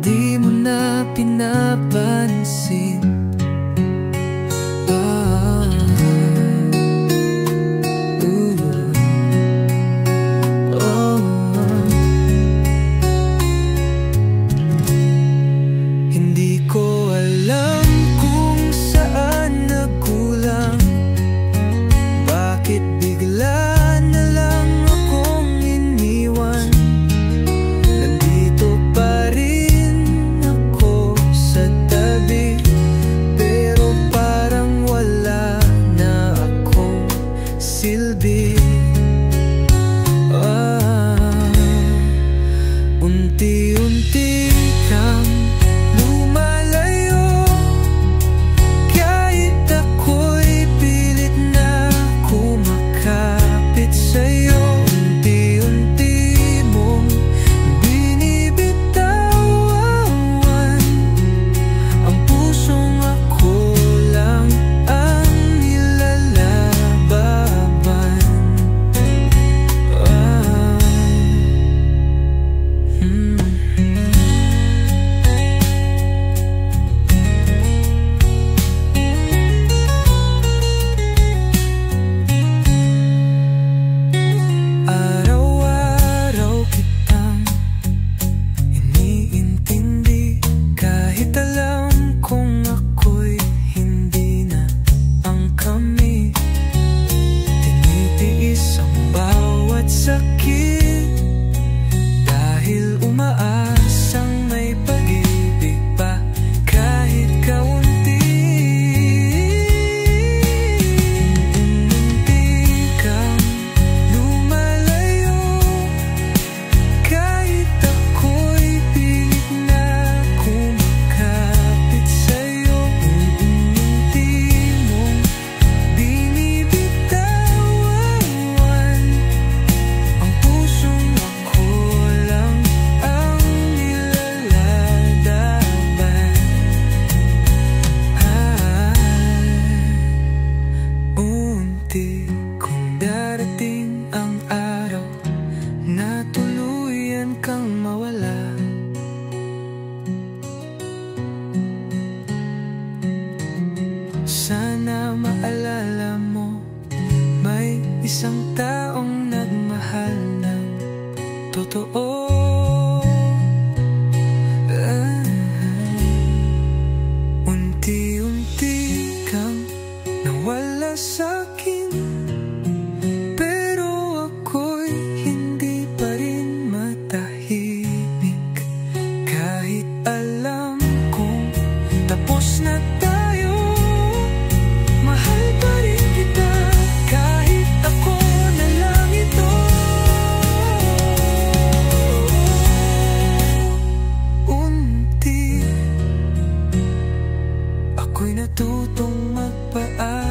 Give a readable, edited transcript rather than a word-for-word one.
di mo na pinapansin. Hindi ko alam kung saan nagkulang, bakit bigla na lang akong iniwan. Nandito pa rin ako sa tabi, pero parang wala na akong silbi. Unti-unti kang lumalayo, kahit ako'y pilit na kumakapit sa'yo. Unti-unti mong binibitawan ang pusong ako lang ang nilalababan. Araw-araw kitang iniintindi, kahit alam kong ako'y hindi na ang kami. Tinitiis ang bawat sakit dahil umaasang may pag-ibig pa kahit kaunti. Unti-unti kang lumalayo, kahit ako'y pilit na kumakapit sa'yo. Unti-unti mong binibitawan ang pusong ako lang ang nilalaban. Unti kung darating ang araw na tuluyan kang mawala. Sana maalala mo, may isang taong nagmahal ng totoo. Unti-unti kang nawala sa'kin, pero ako'y hindi pa rin matahimik. Kahit alam kong tapos na tayo, mahal pa rin kita kahit ako na lang ito. Unti ako'y natutong magpaan.